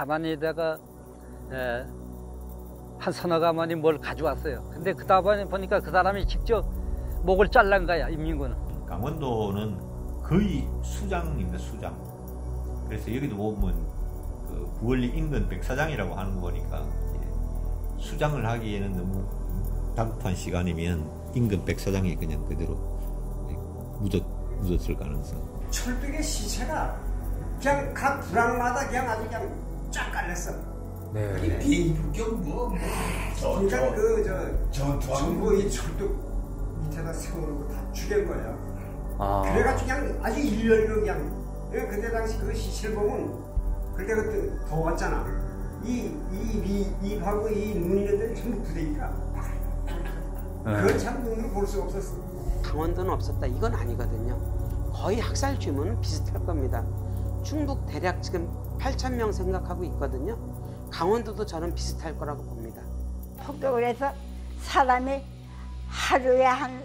가마니에다가 한 서너 가마니 뭘 가져왔어요. 근데 그 다음에 보니까 그 사람이 직접 목을 잘란 거야, 인민군은. 강원도는 거의 수장입니다, 수장. 그래서 여기도 보면 그 구월리 인근 백사장이라고 하는 거 보니까 수장을 하기에는 너무 다급한 시간이면 인근 백사장이 그냥 그대로 묻었을 가능성. 철벽의 시체가 그냥 각 부랑마다 그냥 아주 그냥 쫙 깔렸어. 네. 비인격 그러니까 전부 이 철벽 밑에다 세워놓고 다 죽인 거야. 그래가지고 그냥 아주 일렬로 그냥. 그때 당시 그 시체를 보면 그때 그때 더웠잖아. 입하고 이 눈 있는 데는 전부 부대니까. 그걸 참 눈으로 볼 수 없었어. 강원도는 없었다. 이건 아니거든요. 거의 학살 규모는 비슷할 겁니다. 충북 대략 지금 8,000명 생각하고 있거든요. 강원도도 저는 비슷할 거라고 봅니다. 폭격을 해서 사람이 하루에 한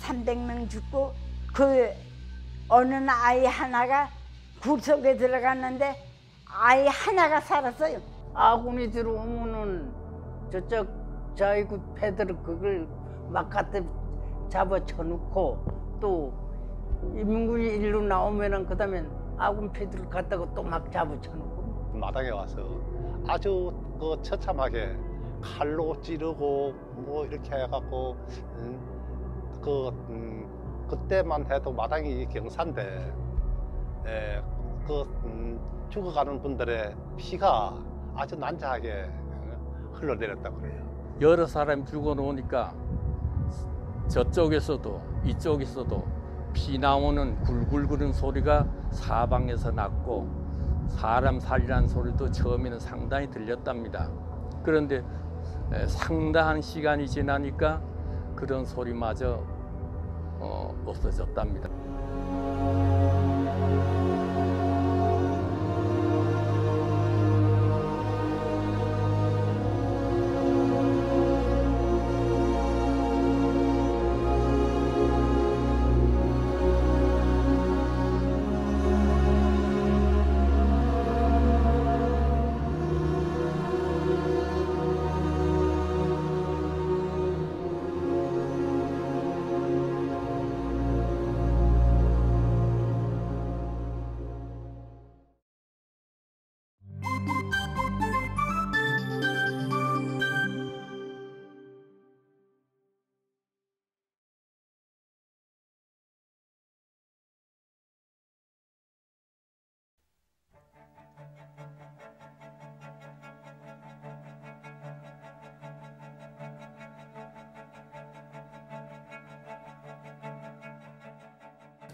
300명 죽고 그 어느 아이 하나가 굴속에 들어갔는데 아이 하나가 살았어요. 아군이 들어오면은 저쪽 자이구 패들 그걸 막 갖다 잡아 쳐놓고 또 인민군이 일로 나오면은 그다음에 아군 패들을 갖다가 또 막 잡아 쳐놓고 마당에 와서 아주 그 처참하게 칼로 찌르고 뭐 이렇게 해갖고 그때만 해도 마당이 경사인데 죽어가는 분들의 피가 아주 난자하게 흘러내렸다고 그래요. 여러 사람이 죽어놓으니까 저쪽에서도 이쪽에서도 피 나오는 굴굴거리는 소리가 사방에서 났고 사람 살이라는 소리도 처음에는 상당히 들렸답니다. 그런데 상당한 시간이 지나니까 그런 소리마저 없어졌답니다.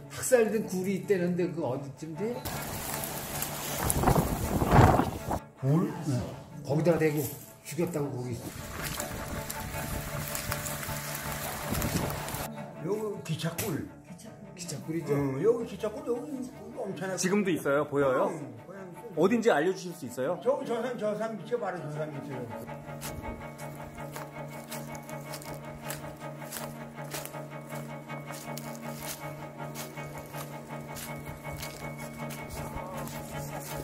학살된 굴이 있다는데 그 어디쯤 돼? 굴? 거기다 대고 죽였다고 거기. 여기 기차굴. 기차굴이죠? 여기 기차굴 여기 엄청나게. 지금도 있어요? 보여요? 어딘지 알려주실 수 있어요? 저 산 밑에 바로 저 산 밑에요.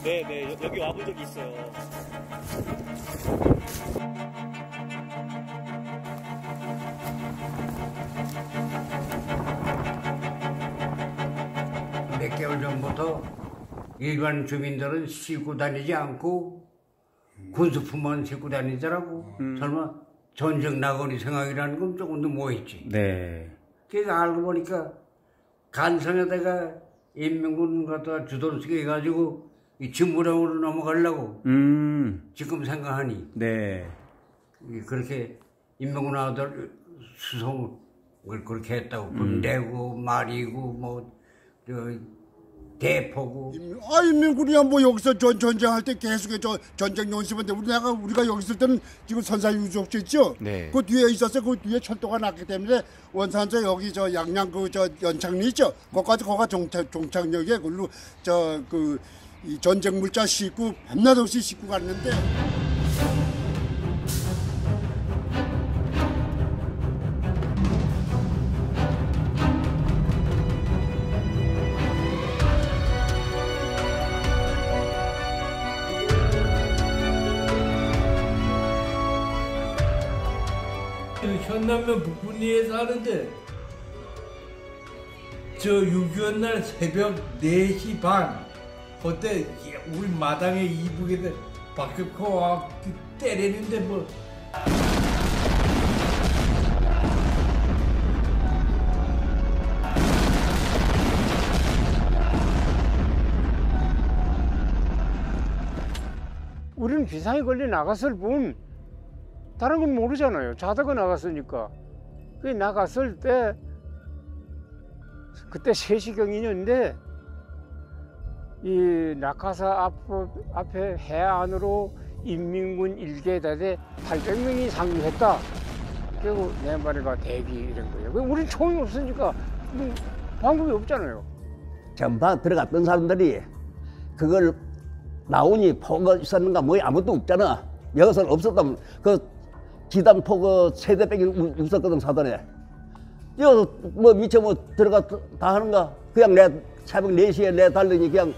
네, 여기 와본 적이 있어요. 몇 개월 전부터 일반 주민들은 싣고 다니지 않고 군수품만 싣고 다니더라고. 설마 전쟁 나거니 생각이라는 건 조금 더 뭐했지. 네. 그래서 알고 보니까 간성에다가 인민군 갖다 주둔시켜 가지고 이 진무령으로 넘어가려고 지금 생각하니 네. 그렇게 인민군 아들 수송을 그렇게 했다고. 군대고 말이고 뭐 대포고. 인민군이야 뭐 여기서 전쟁할 때 계속 전쟁 연습인데 우리가 여기 있을 때는 지금 선사유적지 있죠. 네. 그 뒤에 있었어요. 그 뒤에 철도가 났기 때문에 원산저 여기 양양 연창리 있죠. 거기가 종착역에 그걸로 이 전쟁 물자 싣고 밤낮 없이 싣고 갔는데. 현남면 북군리에 사는데 저 6.25 날 새벽 4시 반 그때 우리 마당에 이북에서 박격포 와 때리는데 뭐 우리는 비상이 걸려 나갔을 뿐 다른 건 모르잖아요. 자다가 나갔으니까. 그 나갔을 때 그때 3시경이었는데 이 낙하사 앞에 해안으로 인민군 1계단에 800명이 상륙했다. 그리고 내 말에가 대기 이런 거예요. 우린 총이 없으니까 방법이 없잖아요. 전방 들어갔던 사람들이 그걸 나오니 포가 있었는가 뭐 아무것도 없잖아. 여기서는 없었다면 그 기단포 그 세대백이 있었거든 사단에. 여기서 뭐 미처 뭐 들어가 다 하는가? 그냥 내 새벽 4시에 내 달리니 그냥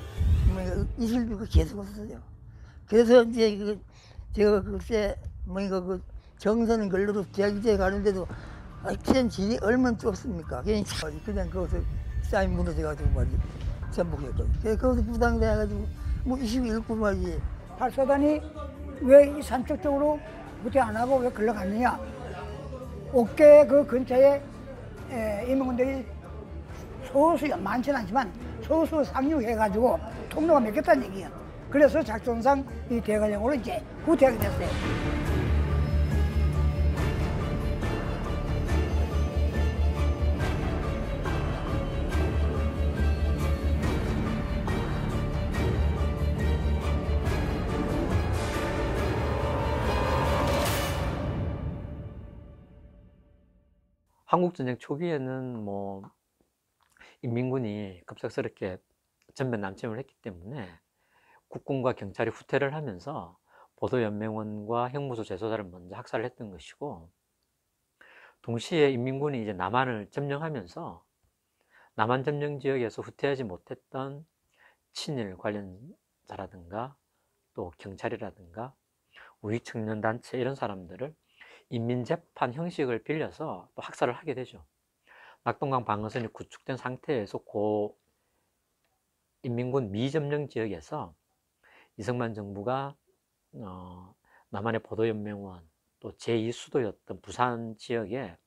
이슬비가 계속 없어요. 그래서 이제 제가 그때 뭐니까 그 정선 근로로 대학에 가는데도 그냥 길이 얼마나 좁습니까? 그냥 거기서 쌓인 무너져가지고 말이지 전복했거든요. 그래서 거기서 부당돼가지고 뭐 21구 말이지. 8사단이 왜 이 산쪽 쪽으로 부대 안 하고 왜 걸러갔느냐? 옥계 그 근처에 임원군들이 소수 많지는 않지만 소수 상륙해가지고 통로가 막혔다는 얘기야. 그래서 작전상 이 대관령으로 이제 후퇴하게 됐어요. 한국전쟁 초기에는 뭐 인민군이 급작스럽게 전면 남침을 했기 때문에 국군과 경찰이 후퇴를 하면서 보도연맹원과 형무소 제소자를 먼저 학살을 했던 것이고, 동시에 인민군이 이제 남한을 점령하면서 남한 점령 지역에서 후퇴하지 못했던 친일 관련자라든가 또 경찰이라든가 우익청년단체 이런 사람들을 인민재판 형식을 빌려서 또 학살을 하게 되죠. 낙동강 방어선이 구축된 상태에서 고 인민군 미점령 지역에서 이승만 정부가 남한의 보도연맹원 또 제2수도였던 부산 지역에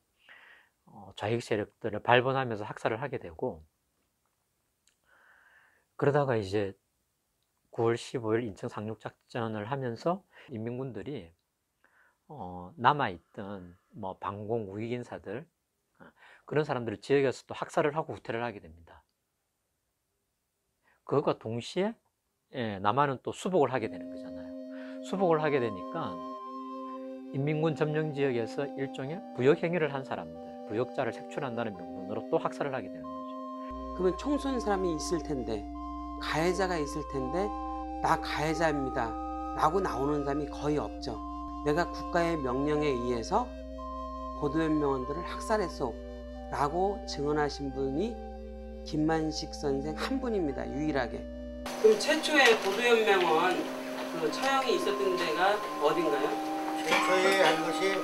좌익 세력들을 발본하면서 학살을 하게 되고, 그러다가 이제 9월 15일 인천 상륙작전을 하면서 인민군들이 남아있던 뭐 방공 우익 인사들 그런 사람들을 지역에서 또 학살을 하고 후퇴를 하게 됩니다. 그것과 동시에 남한은 또 수복을 하게 되는 거잖아요. 수복을 하게 되니까 인민군 점령 지역에서 일종의 부역 행위를 한 사람들, 부역자를 색출한다는 명분으로 또 학살을 하게 되는 거죠. 그러면 총 쏜 사람이 있을 텐데, 가해자가 있을 텐데 나 가해자입니다 라고 나오는 사람이 거의 없죠. 내가 국가의 명령에 의해서 보도연맹원들을 학살했어 라고 증언하신 분이 김만식 선생 한 분입니다. 유일하게. 그럼 최초의 보도연맹원 그 처형이 있었던 데가 어딘가요? 최초에 한 것이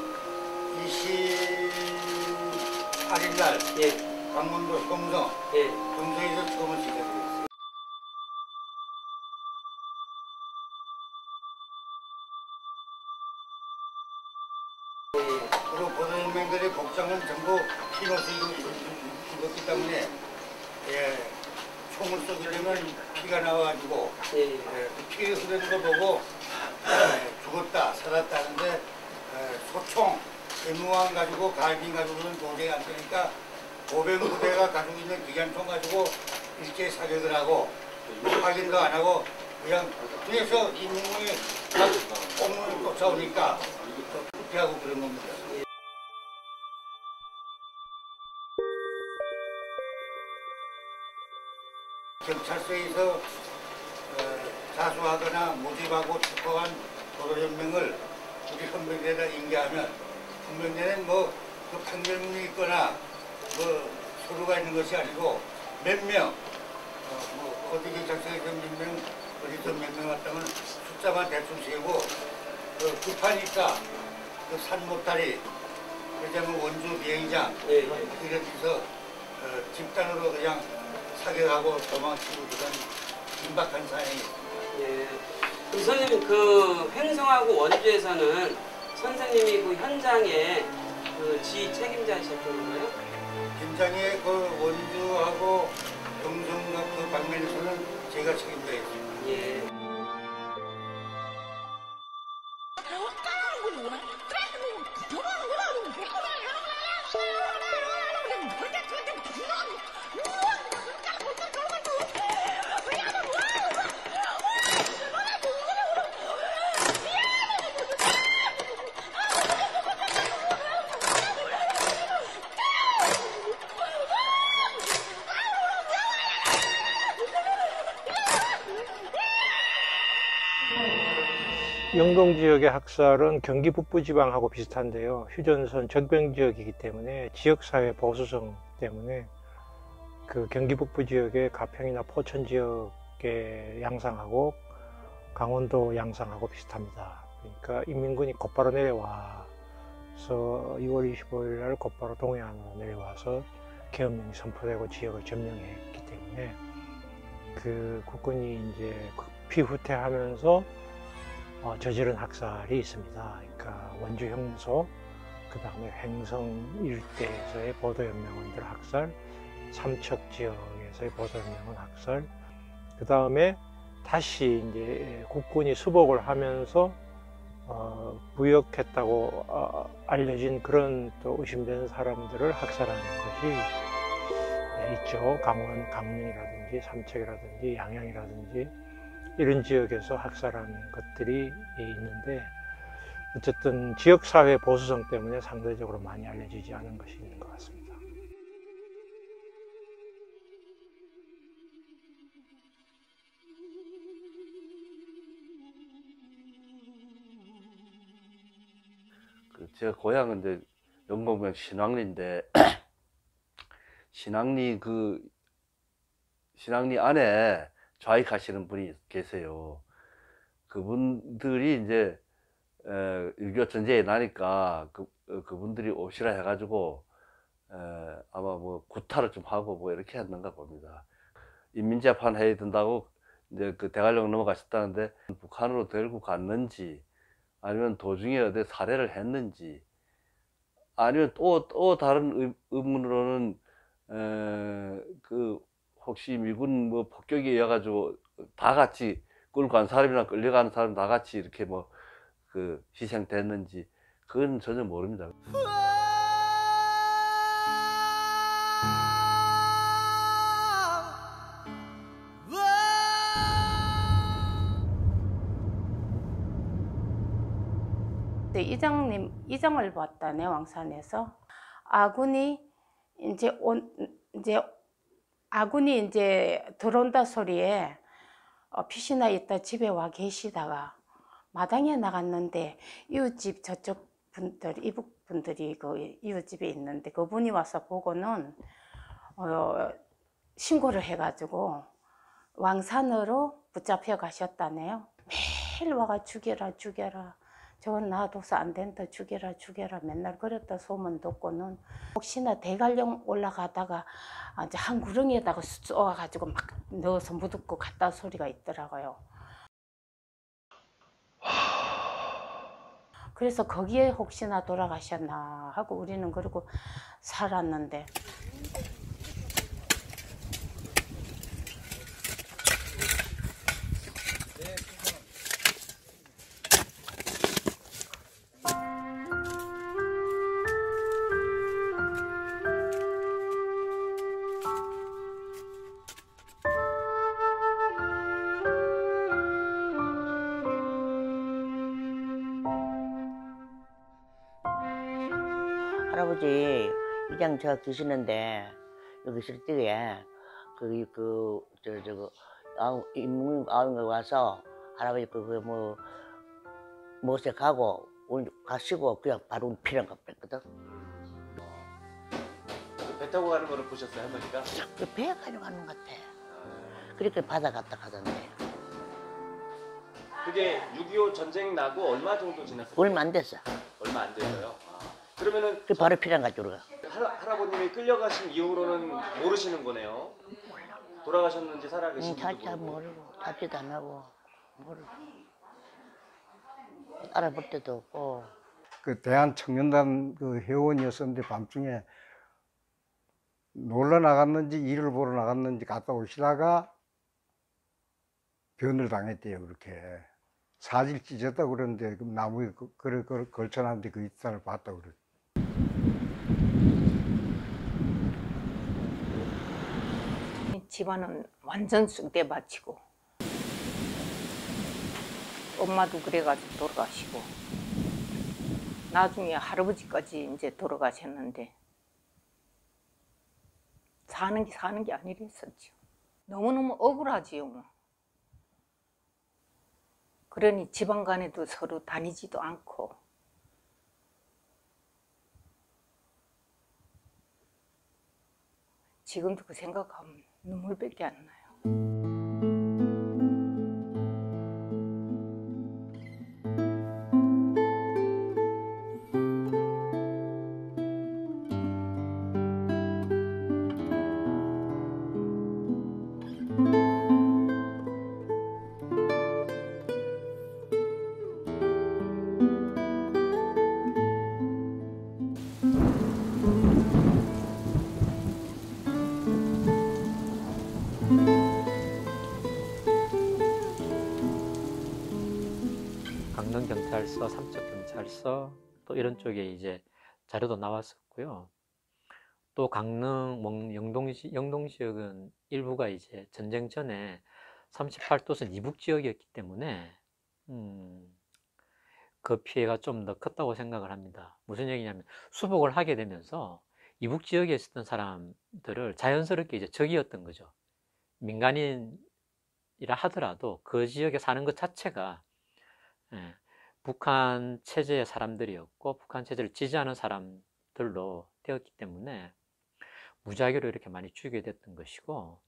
28일 날 강원도 금성, 금성에서 처음을 시작했어요. 그리고 보도연맹들의 복장은 전부 흰옷을 입었기 때문에 총을 쏘려면 피가 나와가지고 피 흐르는 거 보고 죽었다 살았다 하는데 소총, 대무왕 가지고 갈빈 가지고는 도저히 안 되니까 보병부대가 가지고 있는 기관총 가지고 일제 사격을 하고 확인도 안 하고 그냥 뒤에서 인민군이 옥문을 쫓아오니까 후퇴하고 그런 겁니다. 경찰서에서 자수하거나 모집하고 축복한 보도연맹을 우리 헌병대에다 인계하면 헌병대는 뭐 그 판결문이 있거나 뭐 서류가 있는 것이 아니고 몇 명, 뭐 어디 경찰서에서 몇 명, 어디서 몇 명 왔다면 숫자만 대충 세고 급하니까 그 산모탈이 왜냐면 원주 비행장 예. 그래서 집단으로 그냥 사격하고 도망치고 그런 긴박한 상황이. 예. 그럼 선생님 그 횡성하고 원주에서는 선생님이 그 현장에 그 지휘 책임자이셨던 건가요? 김장의 그 원주하고 영성과 그 방면에서는 제가 책임자였습니다. 예. 영동 지역의 학살은 경기 북부지방하고 비슷한데요. 휴전선 적병 지역이기 때문에 지역사회 보수성 때문에 그 경기 북부 지역의 가평이나 포천 지역의 양상하고 강원도 양상하고 비슷합니다. 그러니까 인민군이 곧바로 내려와서 2월 25일 날 곧바로 동해안으로 내려와서 계엄령이 선포되고 지역을 점령했기 때문에 그 국군이 이제 피후퇴하면서 저지른 학살이 있습니다. 그러니까 원주 형소, 그 다음에 횡성 일대에서의 보도연맹원들 학살, 삼척 지역에서의 보도연맹원 학살, 그 다음에 다시 이제 국군이 수복을 하면서 부역했다고 알려진 그런 또 의심되는 사람들을 학살하는 것이 있죠. 강원, 강릉이라든지 삼척이라든지 양양이라든지 이런 지역에서 학살한 것들이 있는데 어쨌든 지역사회 보수성 때문에 상대적으로 많이 알려지지 않은 것이 있는 것 같습니다. 제가 고향은 이제 영동면 신왕리인데 신왕리 안에 좌익하시는 분이 계세요. 그분들이 이제 6.25 전쟁이 나니까 그분들이 오시라 해가지고 아마 뭐 구타를 좀 하고 뭐 이렇게 했는가 봅니다. 인민재판 해야 된다고 이제 그 대관령 넘어가셨다는데 북한으로 데리고 갔는지 아니면 도중에 어디 살해를 했는지 아니면 또 다른 의문으로는 그 혹시 미군 뭐 폭격에 의해가지고 다 같이 끌고 간 사람이나 끌려가는 사람 다 같이 이렇게 뭐 그 희생됐는지 그건 전혀 모릅니다. 이정을 봤다네 왕산에서 아군이 이제 들어온다 소리에 빛이나 있다 집에 와 계시다가 마당에 나갔는데 이웃집 저쪽 분들 이북 분들이 그 이웃집에 있는데 그분이 와서 보고는 신고를 해가지고 왕산으로 붙잡혀 가셨다네요. 매일 와가 죽여라 저건 놔둬서 안 된다 죽여라 맨날 그랬다 소문 듣고는 혹시나 대관령 올라가다가 이제 한 구렁이에다가 쏘아가지고 막 넣어서 묻고 갔다 소리가 있더라고요. 그래서 거기에 혹시나 돌아가셨나 하고 우리는 그러고 살았는데 할아버지 이장 저 계시는데 여기 있을 때에 인문 아웅에 와서 할아버지 뭐 모색하고 가시고 그냥 바로 피난 거 뺐거든. 배 타고 가는 거를 보셨어요, 할머니가? 그 배 가져가는 것 같아. 그렇게 바다 갔다 가던데. 그게 6.25 전쟁 나고 얼마 정도 지났어요? 얼마 안 됐어. 얼마 안 돼서요. 그러면은 그 바로 피랑 가지고 가. 할아버님이 끌려가신 이후로는 모르시는 거네요. 돌아가셨는지 살아계신지. 잘 모르고 답지도 안 하고 모르고 알아볼 때도 없고. 그 대한청년단 그 회원이었었는데 밤중에 놀러 나갔는지 일을 보러 나갔는지 갔다 오시다가 변을 당했대요. 그렇게 사질 찢었다고 그러는데 그 나무에 걸쳐놨는데 그 이탈을 봤다고 그래. 집안은 완전 쑥대 바치고 엄마도 그래가지고 돌아가시고 나중에 할아버지까지 이제 돌아가셨는데 사는 게 아니랬었죠. 너무너무 억울하지요. 뭐. 그러니 지방 간에도 서로 다니지도 않고 지금도 그 생각하면 눈물밖에 안 나요. 강릉경찰서, 삼척경찰서 또 이런 쪽에 이제 자료도 나왔었고요. 또 강릉, 영동 지역은 일부가 이제 전쟁 전에 38도선 이북 지역이었기 때문에 그 피해가 좀 더 컸다고 생각을 합니다. 무슨 얘기냐면 수복을 하게 되면서 이북 지역에 있었던 사람들을 자연스럽게 이제 적이었던 거죠. 민간인이라 하더라도 그 지역에 사는 것 자체가 북한 체제의 사람들이었고 북한 체제를 지지하는 사람들로 되었기 때문에 무작위로 이렇게 많이 죽이게 됐던 것이고,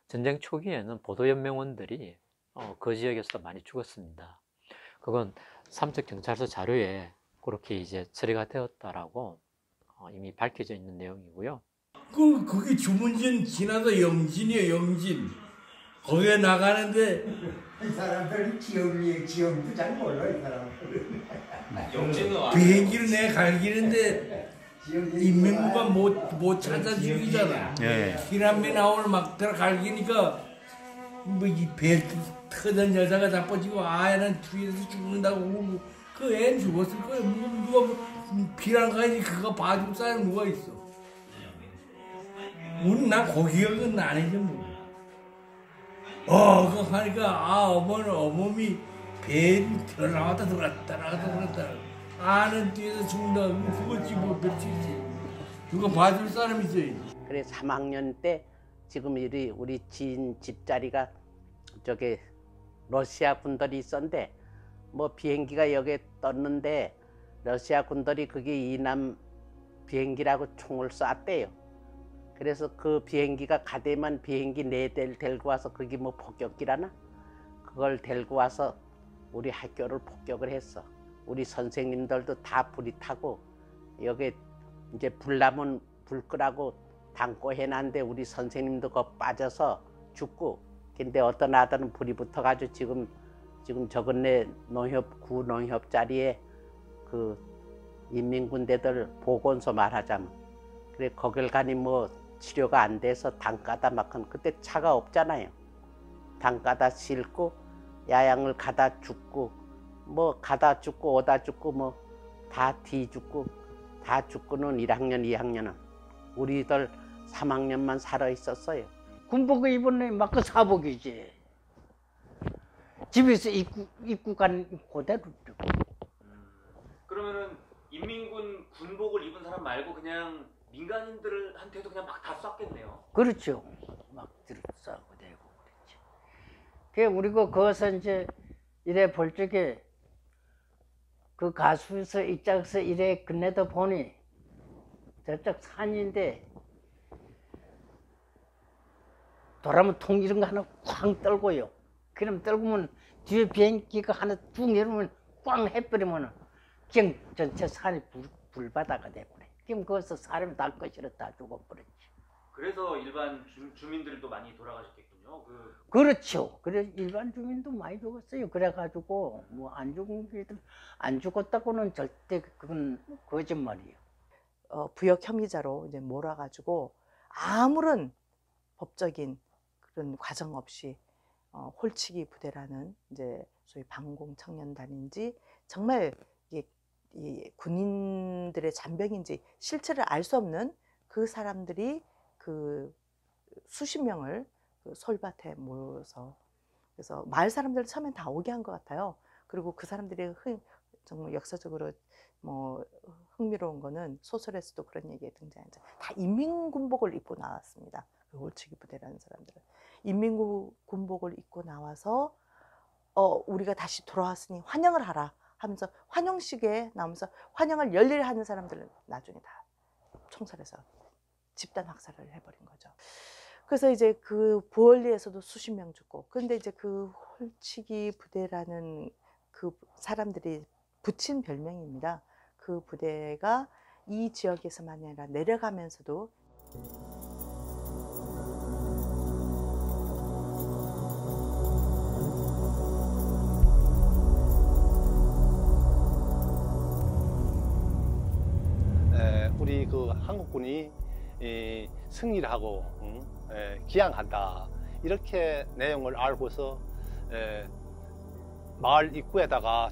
전쟁 초기에는 보도연맹원들이 그 지역에서도 많이 죽었습니다. 그건 삼척경찰서 자료에 그렇게 이제 처리가 되었다라고 이미 밝혀져 있는 내용이고요. 그게 주문진 지나서 영진이에요, 영진. 거기에 나가는데 이 사람들이 지역도 잘 몰라, 이 사람들. 비행기를 내가 갈기는데 인명구가 못 찾아 죽이잖아. 피난민 나오는 막 들어 갈기니까 뭐 이 배 터던 여자가 자빠지고 아애는 뒤에서 죽는다고 울고 그 애는 죽었을 거야. 누가 피난 가야지 그거 봐줄 사람 누가 있어. 난 고기역은 아니지 뭐. 그거 하니까 어머니 배에 들어나왔다 들어갔다 아는 뒤에서 죽는다. 죽었지 뭐 며칠이지. 누가 봐줄 사람이 있어야지. 그래 3학년 때 지금 우리 지인 집자리가 저게 러시아 군들이 있었는데 뭐 비행기가 여기에 떴는데 러시아 군들이 그게 이남 비행기라고 총을 쐈대요. 그래서 그 비행기가 가대만 비행기 4대를 데리고 와서 그게 뭐 폭격기라나? 그걸 데리고 와서 우리 학교를 폭격을 했어. 우리 선생님들도 다 불이 타고 여기 이제 불 나면 불 끄라고 담고 해놨는데 우리 선생님도 거 빠져서 죽고, 근데 어떤 아들은 불이 붙어가지고 지금 저건네 구 농협 자리에 그 인민군대들 보건소 말하자면 그래 거길 가니 뭐 치료가 안 돼서 담가다 막한 그때 차가 없잖아요. 담가다 싣고 야양을 가다 죽고 뭐 가다 죽고 오다 죽고 뭐 다 뒤죽고 다 죽고는 1학년 2학년은 우리들 3학년만 살아 있었어요. 군복을 입은 막 그 사복이지. 집에서 입고 간 그대로. 그러면은 인민군 군복을 입은 사람 말고 그냥 민간인들한테도 그냥 막 다 쐈겠네요. 그렇죠. 막 쏴고 대고 그랬지. 그 우리가 거기서 이제 이래 볼 적에 그 가수에서 입장에서 이래 끝내다 보니 저쪽 산인데 도라면 통 이런 거 하나 쾅 떨고요. 그럼 떨구면 뒤에 비행기가 하나 쭉 내려오면 꽝 해버리면 그냥 전체 산이 불바다가 돼버려. 지금 거기서 사람 다 것이라 다 죽어버렸지. 그래서 일반 주민들도 많이 돌아가셨겠군요. 그렇죠. 그래 일반 주민도 많이 죽었어요. 그래가지고 뭐 안 죽은 애들 안 죽었다고는 절대 그건 거짓말이에요. 부역 혐의자로 이제 몰아가지고 아무런 법적인 그런 과정 없이 홀치기 부대라는 이제 소위 방공 청년단인지 정말 이게 이 군인들의 잔병인지 실체를 알 수 없는 그 사람들이 그 수십 명을 그 솔밭에 모여서 그래서 마을 사람들 처음엔 다 오게 한 것 같아요. 그리고 그 사람들이 정말 역사적으로 뭐 흥미로운 거는 소설에서도 그런 얘기가 등장하죠. 다 인민군복을 입고 나왔습니다. 그 홀치기 부대라는 사람들은 인민군복을 입고 나와서 우리가 다시 돌아왔으니 환영을 하라 하면서 환영식에 나오면서 환영을 열일을 하는 사람들은 나중에 다 총살해서 집단 학살을 해버린 거죠. 그래서 이제 그 부월리에서도 수십 명 죽고, 그런데 이제 그 홀치기 부대라는 그 사람들이 붙인 별명입니다. 그 부대가 이 지역에서만 아니라 내려가면서도 우리 그 한국군이 승리를 하고 기양한다 이렇게 내용을 알고서 마을 입구에다가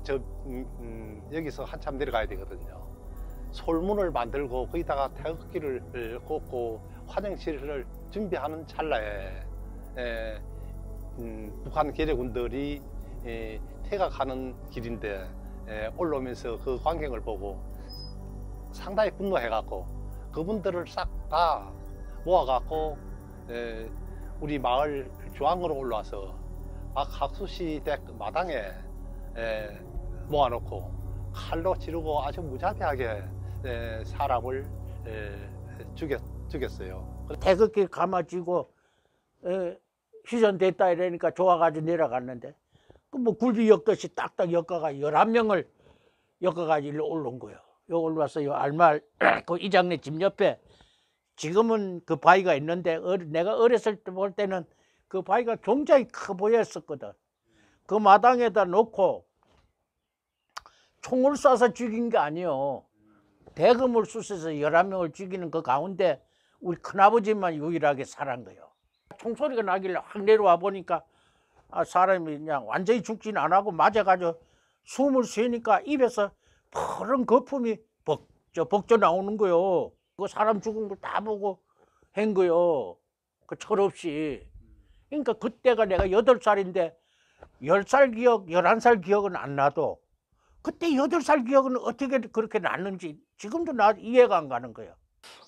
여기서 한참 내려가야 되거든요. 솔문을 만들고 거기다가 태극기를 꽂고 환영식을 준비하는 찰나에 북한 계려군들이 퇴각하는 길인데 올라오면서 그 광경을 보고 상당히 분노해갖고 그분들을 싹 다 모아갖고 우리 마을 중앙으로 올라와서 막 학수시 댁 마당에 모아놓고 칼로 찌르고 아주 무자비하게 사람을 죽였어요. 태극기 감아쥐고 휴전됐다 이러니까 좋아가지고 내려갔는데 그 뭐 굴비 엮듯이 딱딱 엮어가 11명을 엮어가지고 일로 올라온 거예요. 요 올라와서 요 알말 그 이장네 집 옆에 지금은 그 바위가 있는데 내가 어렸을 때 볼 때는 그 바위가 굉장히 커 보였었거든. 그 마당에다 놓고 총을 쏴서 죽인 게 아니요. 대금을 쑤셔서 11명을 죽이는 그 가운데 우리 큰아버지만 유일하게 살은 거예요. 총소리가 나길래 확 내려와 보니까 사람이 그냥 완전히 죽진 안 하고 맞아가지고 숨을 쉬니까 입에서 푸른 거품이 벅져 나오는 거요. 그 사람 죽은 걸 다 보고 한 거요. 그 철없이. 그러니까 그때가 내가 8살인데 10살 기억, 11살 기억은 안 나도 그때 8살 기억은 어떻게 그렇게 났는지 지금도 나 이해가 안 가는 거예요.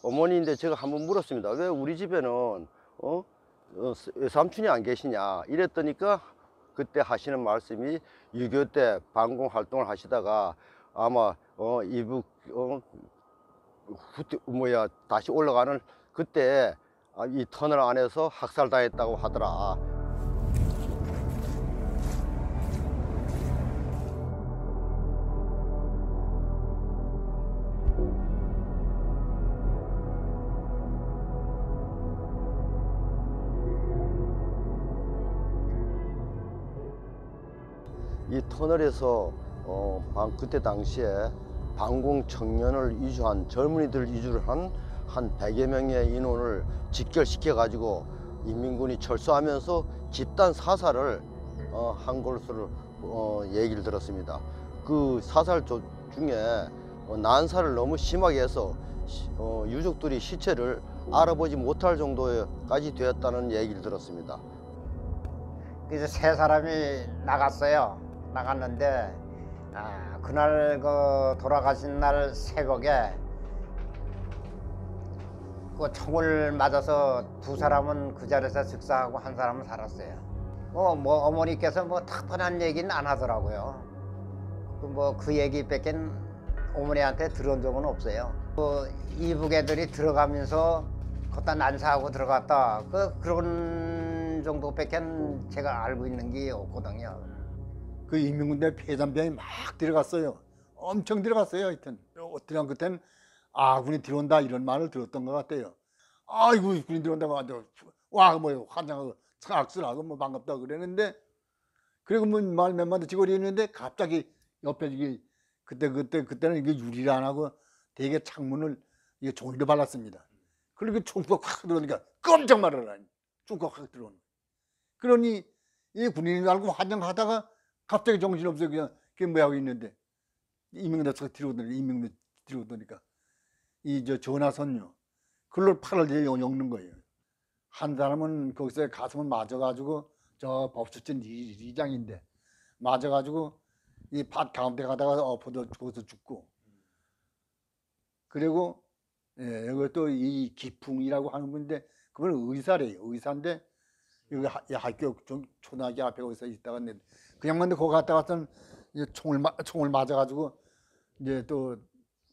어머니인데 제가 한번 물었습니다. 왜 우리 집에는 삼촌이 안 계시냐 이랬더니까 그때 하시는 말씀이 6.25 때 방공 활동을 하시다가 아마 이북 다시 올라가는 그때 이 터널 안에서 학살당했다고 하더라. 이 터널에서 그때 당시에 방공 청년을 이주한 젊은이들 이주를 한 100여 명의 인원을 직결시켜 가지고 인민군이 철수하면서 집단 사살을 한 것으로 얘기를 들었습니다. 그 사살 중에 난사를 너무 심하게 해서 유족들이 시체를 알아보지 못할 정도까지 되었다는 얘기를 들었습니다. 그래서 세 사람이 나갔어요. 나갔는데 그날 그 돌아가신 날 새벽에 그 총을 맞아서 2사람은 그 자리에서 즉사하고 1사람은 살았어요. 뭐 어머니께서 뭐 특별한 얘기는 안 하더라고요. 그 얘기밖에 어머니한테 들은 적은 없어요. 이북 애들이 들어가면서 걷다 난사하고 들어갔다 그런 정도밖에 제가 알고 있는 게 없거든요. 그 인민군대 폐잔병이 막 들어갔어요. 엄청 들어갔어요. 하여튼 어떤 그때는 아군이 들어온다 이런 말을 들었던 것 같아요. 아이고 군이 들어온다고 하죠. 와 뭐 환장하고 악수하고 뭐 반갑다 그랬는데 그리고 뭐 말 몇 마디 지고 있는데 갑자기 옆에 이게 그때는 이게 유리를 안 하고 되게 창문을 이게 종이로 발랐습니다. 그리고 총구가 확 들어오니까 깜짝 말하라니 총구가 확 들어오는. 그러니 이 군인인 알고 환장하다가 갑자기 정신없어요. 그냥 그게 뭐 하고 있는데 이명대가 들어오더니까 이 저 전화선요 그걸 팔을 이제 엮는 거예요. 한 사람은 거기서 가슴을 맞아가지고 저 법수진 이장인데 맞아가지고 이 밭 가운데 가다가 엎어져 죽어서 죽고 그리고 여기 또 이 기풍이라고 하는 분인데 그건 의사래요. 의사인데 여기 학교 좀 초등학교 앞에 거기서 있다가 그 양반도 거기 갔다 왔더니 총을 맞아가지고 이제 또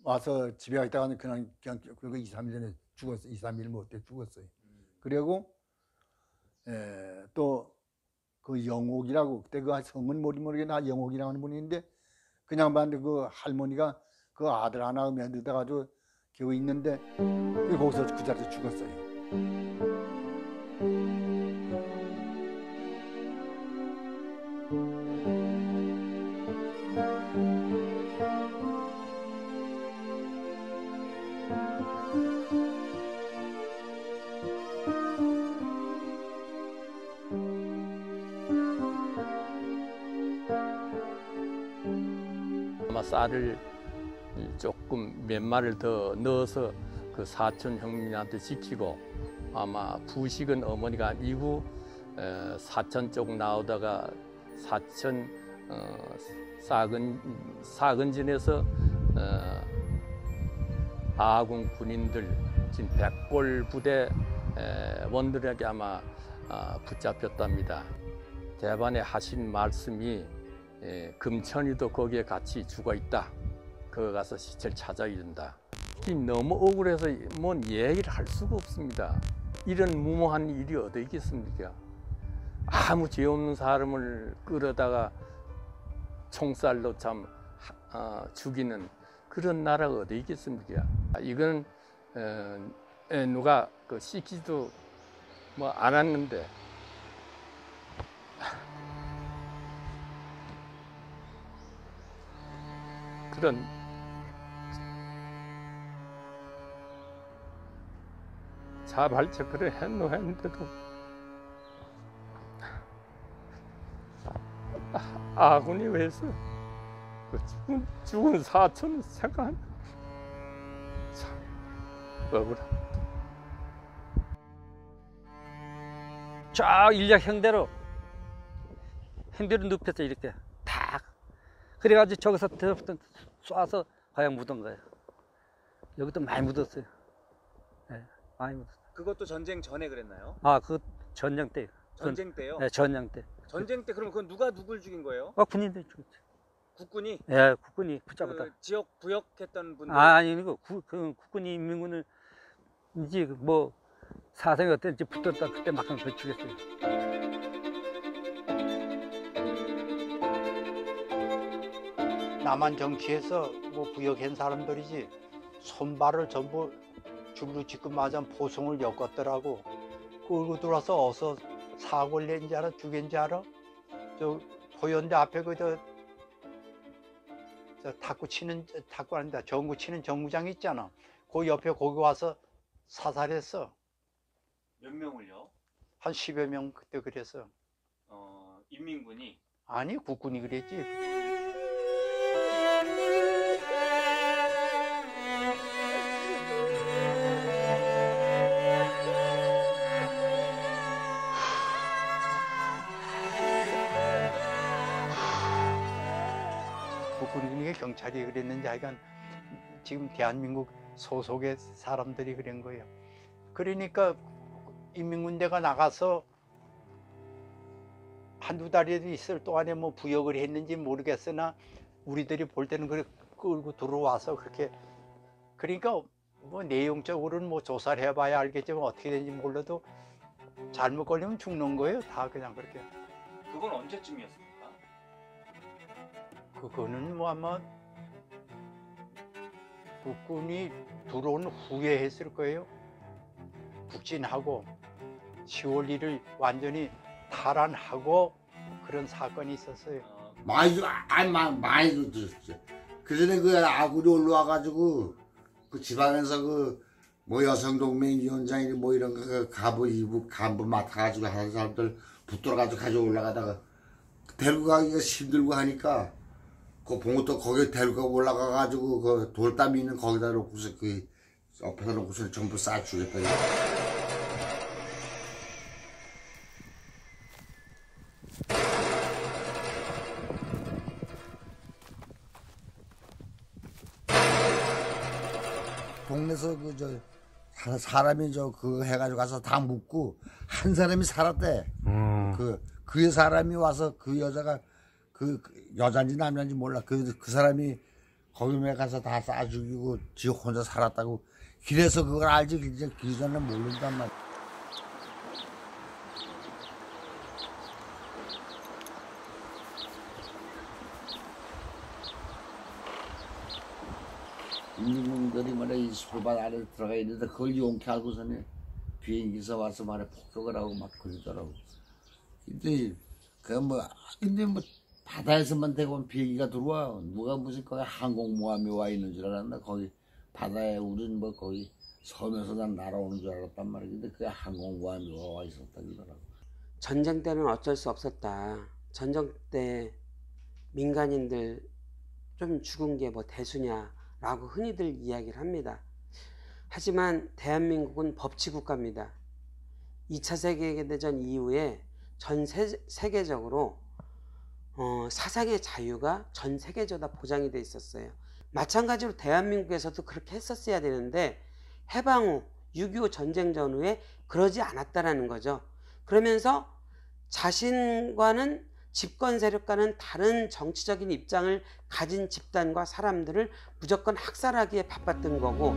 와서 집에 가 있다가 그냥 2, 3일 전에 죽었어요. 2, 3일 못돼 죽었어요. 그리고 또 그 영옥이라고 그때 그 성은 모르겠나 영옥이라고 하는 분이 있는데 그냥 봤는데 그 할머니가 그 아들 하나 며느리다 가지고 겨우 있는데 거기서 그 자리에서 죽었어요. 아마 쌀을 조금 몇 마리를 더 넣어서 그 사촌 형님한테 지키고 아마 부식은 어머니가 아니고 사천 쪽 나오다가 사천 사근진에서 아군 군인들 지금 백골 부대 원들에게 아마 붙잡혔답니다. 대반에 하신 말씀이 금천이도 거기에 같이 죽어 있다. 거기 가서 시체를 찾아야 된다. 너무 억울해서 뭔 얘기를 할 수가 없습니다. 이런 무모한 일이 어디 있겠습니까? 아무 죄 없는 사람을 끌어다가 총살로 참 죽이는 그런 나라가 어디 있겠습니까? 이건 누가 그 시키지도 뭐 안 했는데 그런 자발적으로 했는데도 아군이 왜서 그 죽은 사촌을 생각하면 참 억울합니다. 쫙 인력형대로 눕혀서 이렇게 탁 그래가지고 저기서 쏴서 그냥 묻은 거예요. 여기도 많이 묻었어요. 네, 많이 묻었어요. 그것도 전쟁 전에 그랬나요? 아, 그 전쟁 때. 전쟁 때요? 네, 전쟁 때. 전쟁 때 그럼 그건 누가 누굴 죽인 거예요? 군인들이 죽였죠. 국군이? 예, 국군이 붙잡았다. 그 지역 부역했던 분들? 아니고 국군이 인민군을 이제 뭐 사생이 어땠는지 붙었다 그때 막 죽였어요. 남한 정치에서 뭐 부역한 사람들이지 손발을 전부 줄로 짚고 맞은 포송을 엮었더라고. 끌고 들어와서 어서 사고를 낸지 알아? 죽인지 알아? 저 호연대 앞에 저 탁구 아니다. 정구 치는 정구장 있잖아. 그 옆에 거기 와서 사살했어. 몇 명을요? 한 10여 명 그때 그랬어. 인민군이? 아니 국군이 그랬지. 국군이 경찰이 그랬는지 하여간 지금 대한민국 소속의 사람들이 그런 거예요. 그러니까 인민군대가 나가서 한두 달이 있을 동안에 뭐 부역을 했는지 모르겠으나 우리들이 볼 때는 그래 끌고 들어와서 그렇게 그러니까 뭐 내용적으로는 뭐 조사를 해봐야 알겠지만 어떻게 되는지 몰라도 잘못 걸리면 죽는 거예요. 다 그냥 그렇게. 그건 언제쯤이었습니까? 그거는 뭐 아마 국군이 들어온 후에 했을 거예요. 북진하고 10월 1일 완전히 탈환하고 그런 사건이 있었어요. 많이 들었죠. 그 전에 그 아군이 올라와가지고 그 지방에서 그 뭐 여성동맹위원장이 뭐 이런 거 그 간부 이부 간부 맡아가지고 하는 사람들 붙들어가지고 가져 올라가다가 데리고 가기가 힘들고 하니까 그 봉우도 거기 데리고 올라가가지고 그 돌담이 있는 거기다 놓고서 그 옆에다 놓고서 전부 싸 죽였더니. 동네에서 사람이 그거 해가지고 가서 다 묻고 한 사람이 살았대. 그 사람이 와서 그 여자가 그 여자인지 남자인지 몰라. 그 사람이 거기에 가서 다 싸 죽이고 지 혼자 살았다고. 길에서 그걸 알지 그 전에 모른단 말이야. 인민군들이 말이야 이 솔밭 안에 들어가 있는데 그걸 용케 하고서는 비행기에서 와서 말이야 폭격을 하고 막 그러더라고. 근데 근데 바다에서만 대고 비행기가 들어와. 누가 무슨 거기 항공모함이 와 있는 줄 알았나. 거기 바다에 우린 뭐 거기 섬에서 난 날아오는 줄 알았단 말이야. 근데 그게 항공모함이 와 있었다 그러더라고. 전쟁 때는 어쩔 수 없었다. 전쟁 때 민간인들 좀 죽은 게 뭐 대수냐라고 흔히들 이야기를 합니다. 하지만 대한민국은 법치국가입니다. 2차 세계대전 이후에 전 세계적으로 사상의 자유가 전 세계적으로 보장이 돼 있었어요. 마찬가지로 대한민국에서도 그렇게 했었어야 되는데 해방 후 6.25 전쟁 전후에 그러지 않았다라는 거죠. 그러면서 자신과는 집권 세력과는 다른 정치적인 입장을 가진 집단과 사람들을 무조건 학살하기에 바빴던 거고,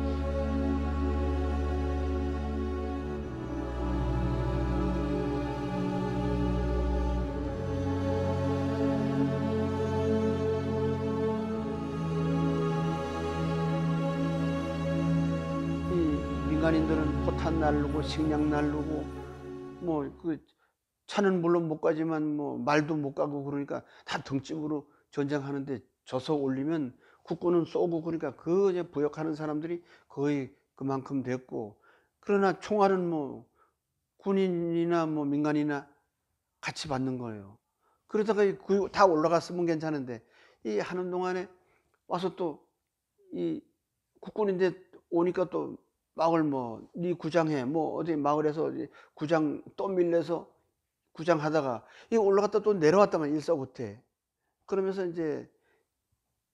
민간인들은 포탄 날르고 식량 날르고 뭐 그 차는 물론 못 가지만 뭐 말도 못 가고 그러니까 다 등짐으로 전쟁하는데 져서 올리면 국군은 쏘고 그러니까 그 이제 부역하는 사람들이 거의 그만큼 됐고, 그러나 총알은 뭐 군인이나 뭐 민간이나 같이 받는 거예요. 그러다가 다 올라갔으면 괜찮은데 이 하는 동안에 와서 또 이 국군인데 오니까 또 마을 뭐 네 구장해 뭐 어디 마을에서 구장 또 밀려서 구장하다가 이 올라갔다 또 내려왔다만 일사후퇴. 그러면서 이제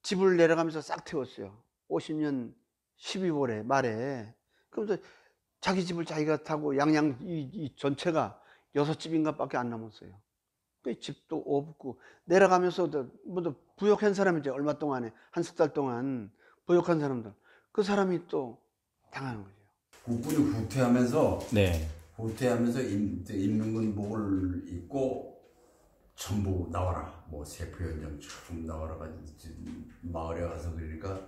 집을 내려가면서 싹 태웠어요. 50년 12월에 말에. 그러면서 자기 집을 자기가 타고 양양 이 전체가 6집인가 밖에 안 남았어요. 그 집도 없고 내려가면서 뭐 부역한 사람이죠. 얼마 동안에 한 석 달 동안 부역한 사람들. 그 사람이 또 당하는 거죠. 국군이 후퇴하면서 네. 후퇴하면서 인민군복을 입고 전부 나와라. 뭐 세포연장 처음 나와라 가지고 마을에 가서 그러니까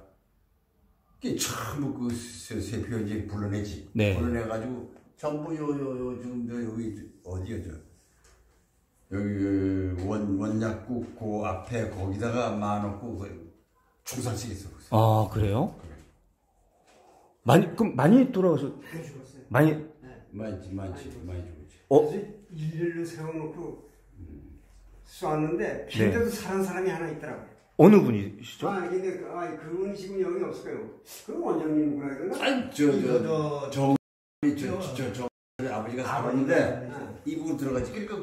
그게 전부 그 세포연장 불러내지. 네. 불러내가지고 전부 지금 여기 어디요 여기 원약국 그 앞에 거기다가 마놓고 총살식 있어. 아 그래요? 많이 돌아가서 많이 죽었지. 일렬로 세워놓고 쏘았는데 빈대도 살은 사람이 하나 있더라고요. 어느 분이시죠? 근데 그분 지금 여기 없을 거예요. 그 원장님이구나 그러나? 아니 저 아버지가 살았는데 이분 들어갔지. 그러니까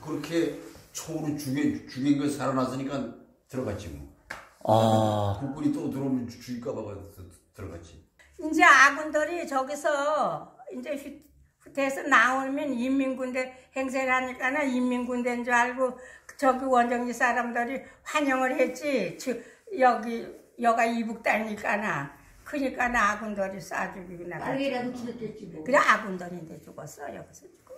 그렇게 총으로 죽인 거 살아났으니까 들어갔지 뭐. 국군이 또 들어오면 죽일까봐 들어갔지. 이제 아군들이 저기서 이제 후퇴해서 나오면 인민군대 행세를 하니까는 인민군대인 줄 알고 저기 원정리 사람들이 환영을 했지. 여가 이북다니까나. 그러니까 아군들이 쏴 죽이고 나갔지. 빨리라도 죽였겠지 뭐. 그래 아군들인데 죽었어 여기서 죽고.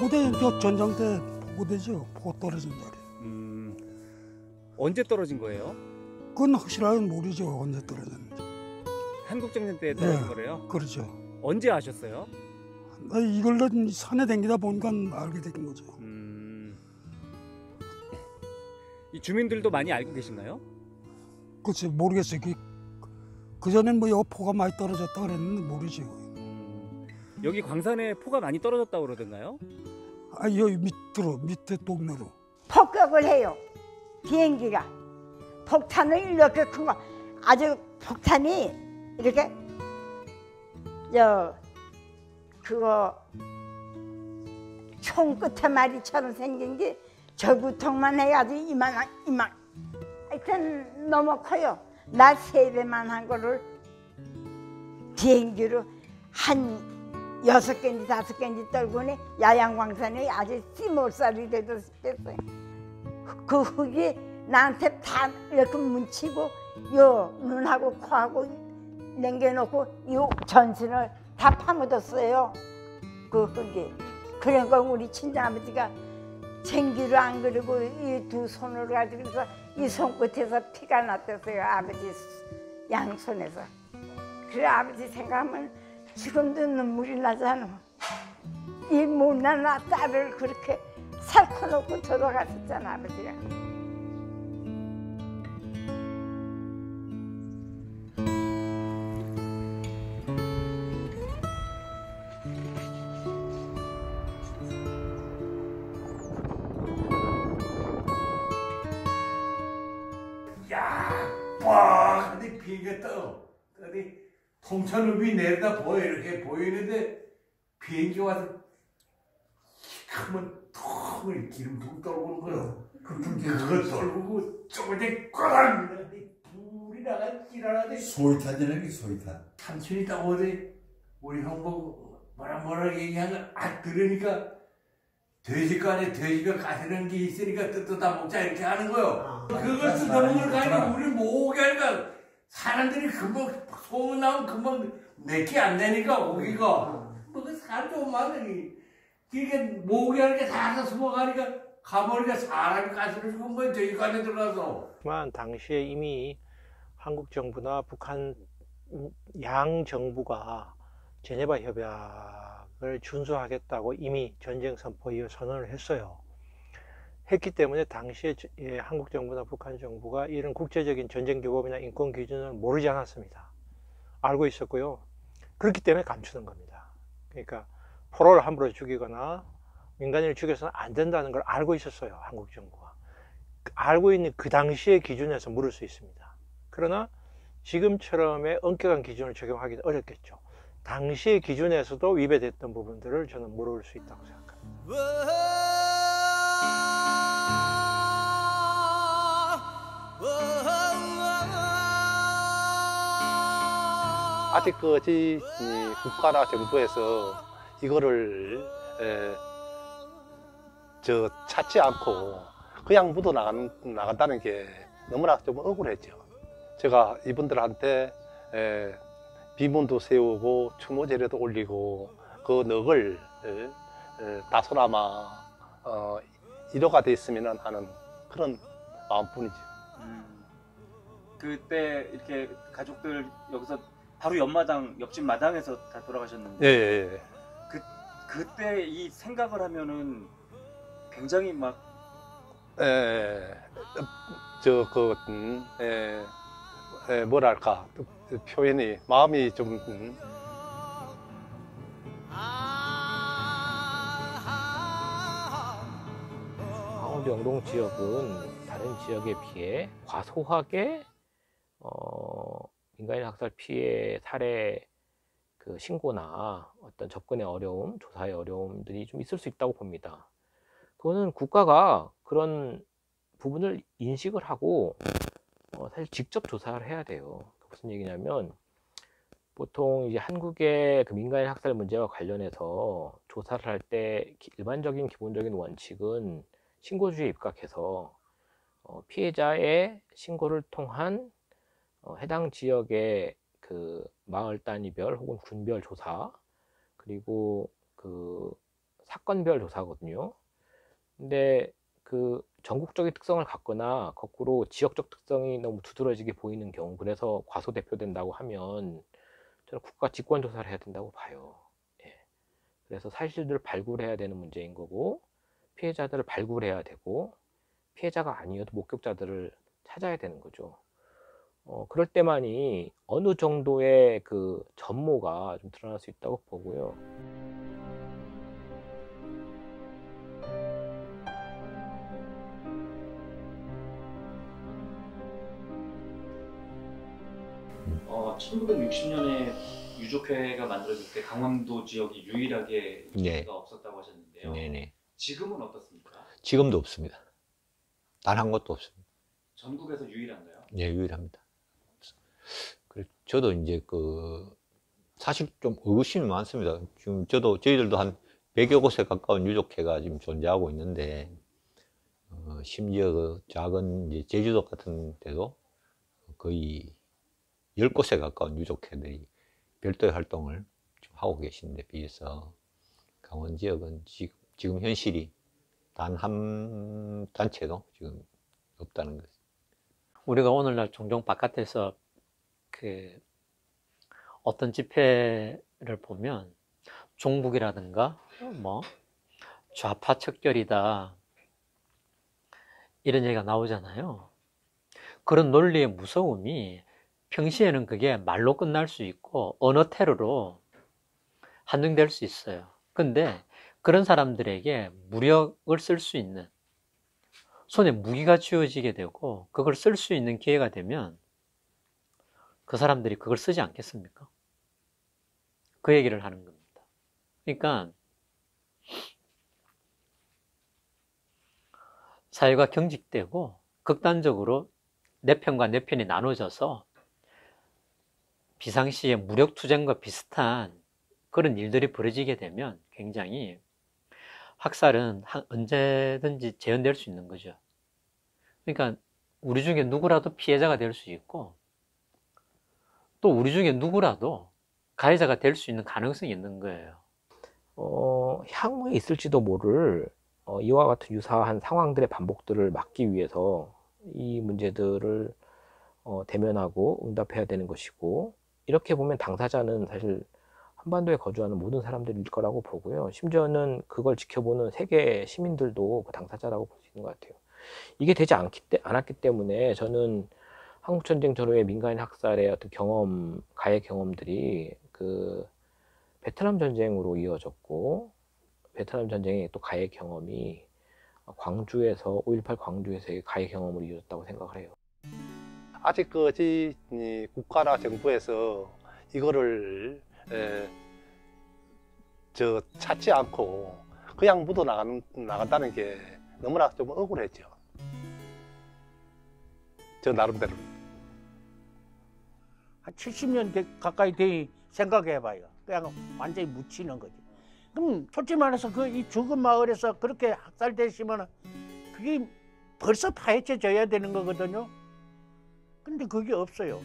부대 전장 때 보고되죠. 보고 떨어진 자리. 언제 떨어진 거예요? 그건 확실하게 모르죠. 언제 떨어졌는지. 한국정년 때 떨어진 네, 거래요? 그렇죠. 언제 아셨어요? 이걸로 산에 댕기다 보니까 알게 된 거죠. 이 주민들도 많이 알고 계신가요? 글쎄 모르겠어요. 그 전엔 뭐 여기 포가 많이 떨어졌다 그랬는데 모르죠. 여기 광산에 포가 많이 떨어졌다고 그러던가요? 아 여기 밑에 동네로. 폭격을 해요. 비행기가 폭탄을 이렇게 큰 거, 아주 폭탄이 이렇게 그거 총 끝에 마리처럼 생긴 게 저구통만 해가지고 이만 하여튼 너무 커요. 나 3배만 한 거를 비행기로 한 6개인지 5개인지 떨고니 야양광산에 아주 씨몰살이 되듯이 그 흙이 나한테 다 이렇게 뭉치고 요 눈하고 코하고 남겨놓고 요 전신을 다 파묻었어요. 그 흙이. 그러니까 우리 친정아버지가 생기를 안 그리고 이 두 손으로 가지고 이 손끝에서 피가 났댔어요. 아버지 양손에서. 그래 아버지 생각하면 지금도 눈물이 나잖아. 이 못난 딸을 그렇게 살코 놓고 돌아가셨잖아 아버지가. 빡하니 비행기가 떠. 어디 통천읍이 내려다 보여. 이렇게 보이는데 비행기 와서 크면 통을 기름통 떨구는 거요. 그거 떨구고 쪼그대 꼬랑 불이 나가 지랄하더니 소위탄이라는 게 소위탄. 삼촌이 딱 어디 우리 형 보고 뭐라 얘기하는 들으니까 돼지간에 돼지가 가시는 게 있으니까 뜯다 먹자 이렇게 하는 거요. 그걸 뜯어먹으러 가니까 우리 모으게 하니까 사람들이 금방 소문 나면 금방 내게 안 되니까 오기가 그 사람도 많으니 이게 모으게 하니까 다 숨어가니까 가버리니까 사람이 가시를 죽은 거예요. 돼지간에 들어가서. 하지만 당시에 이미 한국 정부나 북한 양 정부가 제네바 협약을 준수하겠다고 이미 전쟁 선포 이후 선언을 했어요. 했기 때문에 당시에 한국 정부나 북한 정부가 이런 국제적인 전쟁 규범이나 인권 기준을 모르지 않았습니다. 알고 있었고요. 그렇기 때문에 감추는 겁니다. 그러니까 포로를 함부로 죽이거나 민간인을 죽여서는 안 된다는 걸 알고 있었어요. 한국 정부가. 알고 있는 그 당시의 기준에서 물을 수 있습니다. 그러나 지금처럼의 엄격한 기준을 적용하기는 어렵겠죠. 당시의 기준에서도 위배됐던 부분들을 저는 물을 수 있다고 생각합니다. 아직 국가나 정부에서 이거를 찾지 않고 그냥 묻어 나간다는 게 너무나 좀 억울했죠. 제가 이분들한테 비문도 세우고 추모제례도 올리고 그 넋을 다소나마 위로가 됐으면 하는 그런 마음뿐이죠. 그때 이렇게 가족들 여기서 바로 옆집 마당에서 다 돌아가셨는데 예. 그때 이 생각을 하면은 굉장히 막 뭐랄까 표현이 마음이 좀 강원도 영동 지역은 다른 지역에 비해 과소하게 민간인 학살 피해 사례 그 신고나 어떤 접근의 어려움, 조사의 어려움들이 좀 있을 수 있다고 봅니다. 그거는 국가가 그런 부분을 인식을 하고 사실 직접 조사를 해야 돼요. 무슨 얘기냐면 보통 이제 한국의 그 민간인 학살 문제와 관련해서 조사를 할 때 일반적인 기본적인 원칙은 신고주의에 입각해서 피해자의 신고를 통한 해당 지역의 그 마을 단위별 혹은 군별 조사, 그리고 그 사건별 조사거든요. 근데 그 전국적인 특성을 갖거나 거꾸로 지역적 특성이 너무 두드러지게 보이는 경우, 그래서 과소대표된다고 하면 저는 국가 직권 조사를 해야 된다고 봐요. 예. 그래서 사실들을 발굴해야 되는 문제인 거고, 피해자들을 발굴해야 되고, 피해자가 아니어도 목격자들을 찾아야 되는 거죠. 그럴 때만이 어느 정도의 그 전모가 좀 드러날 수 있다고 보고요. 어, 1960년에 유족회가 만들어질 때 강원도 지역이 유일하게 유족회가 네. 없었다고 하셨는데요. 네네. 지금은 어떻습니까? 지금도 없습니다. 단 한 곳도 없습니다. 전국에서 유일한가요? 네, 유일합니다. 저도 이제 사실 좀 의구심이 많습니다. 지금 저희들도 한 100여 곳에 가까운 유족회가 지금 존재하고 있는데, 심지어 그 작은 이제 제주도 같은 데도 거의 10곳에 가까운 유족회들이 별도의 활동을 좀 하고 계신데 비해서 강원 지역은 지금 현실이 단 한 단체도 지금 없다는 거죠. 우리가 오늘날 종종 바깥에서 어떤 집회를 보면 종북이라든가 뭐 좌파 척결이다 이런 얘기가 나오잖아요. 그런 논리의 무서움이 평시에는 그게 말로 끝날 수 있고 언어 테러로 한정될 수 있어요. 근데 그런 사람들에게 무력을 쓸 수 있는, 손에 무기가 쥐어지게 되고 그걸 쓸 수 있는 기회가 되면 그 사람들이 그걸 쓰지 않겠습니까? 그 얘기를 하는 겁니다. 그러니까 사회가 경직되고 극단적으로 내 편과 내 편이 나눠져서 비상시에 무력투쟁과 비슷한 그런 일들이 벌어지게 되면 굉장히 학살은 언제든지 재현될 수 있는 거죠. 그러니까 우리 중에 누구라도 피해자가 될 수 있고 또 우리 중에 누구라도 가해자가 될 수 있는 가능성이 있는 거예요. 향후에 있을지도 모를 이와 같은 유사한 상황들의 반복들을 막기 위해서 이 문제들을 대면하고 응답해야 되는 것이고, 이렇게 보면 당사자는 사실 한반도에 거주하는 모든 사람들일 거라고 보고요. 심지어는 그걸 지켜보는 세계 시민들도 그 당사자라고 볼 수 있는 것 같아요. 이게 되지 않았기 때문에 저는 한국전쟁 전후의 민간인 학살의 어떤 경험, 가해 경험들이 그 베트남 전쟁으로 이어졌고, 베트남 전쟁의 또 가해 경험이 광주에서 5.18 광주에서의 가해 경험으로 이어졌다고 생각을 해요. 아직 국가나 정부에서 이거를 찾지 않고 그냥 묻어 나간다는 게 너무나 좀 억울했죠. 저 나름대로. 한 70년 가까이 돼 생각해봐요. 그냥 완전히 묻히는 거지. 그럼 솔직히 말해서 이 죽은 마을에서 그렇게 학살되시면 그게 벌써 파헤쳐져야 되는 거거든요. 근데 그게 없어요.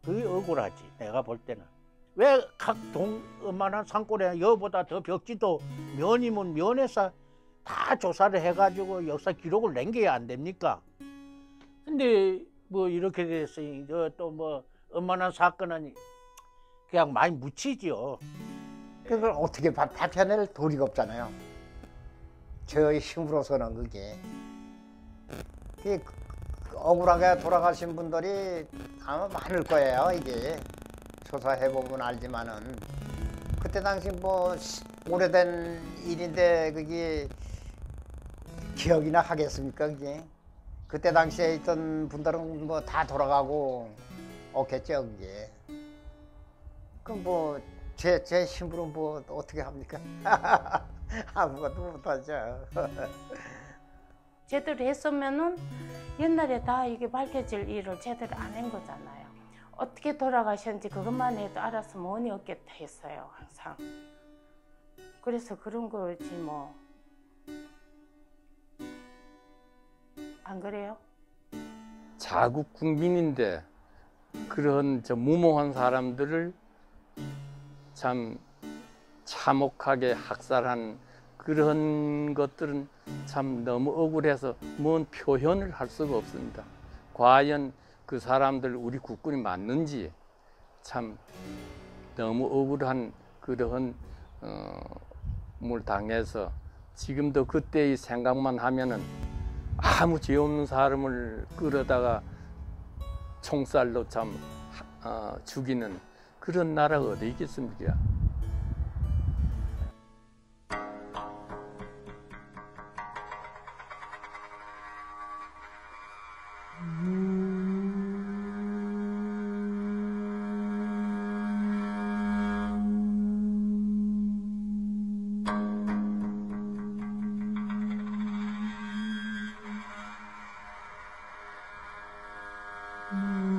그게 억울하지, 내가 볼 때는. 왜 각 웬만한 산골에 여보다 더 벽지도 면이면 면에서 다 조사를 해가지고 역사 기록을 남겨야 안 됩니까? 근데 뭐 이렇게 됐으니 또 뭐 웬만한 사건은 그냥 많이 묻히죠. 그걸 어떻게 밝혀낼 도리가 없잖아요. 저의 힘으로서는 그게 억울하게 돌아가신 분들이 아마 많을 거예요. 이게 조사해보면 알지만은 그때 당시 뭐 오래된 일인데 그게 기억이나 하겠습니까? 그게 그때 당시에 있던 분들은 뭐 다 돌아가고 없겠죠. 그게 그럼 뭐 제 힘으로 뭐 어떻게 합니까? 아무것도 못하죠. 제대로 했으면은 옛날에 다 이게 밝혀질 일을 제대로 안 한 거잖아요. 어떻게 돌아가셨는지 그것만 해도 알았으면 원이 없겠다 했어요, 항상. 그래서 그런 거지 뭐. 안 그래요? 자국 국민인데 그런 무모한 사람들을 참 참혹하게 학살한 그런 것들은 참 너무 억울해서 뭔 표현을 할 수가 없습니다. 과연 그 사람들 우리 국군이 맞는지 참 너무 억울한 그런 물 당해서 지금도 그때의 생각만 하면은 아무 죄 없는 사람을 끌어다가 총살로 참 죽이는 그런 나라가 어디 있겠습니까? Mm-hmm.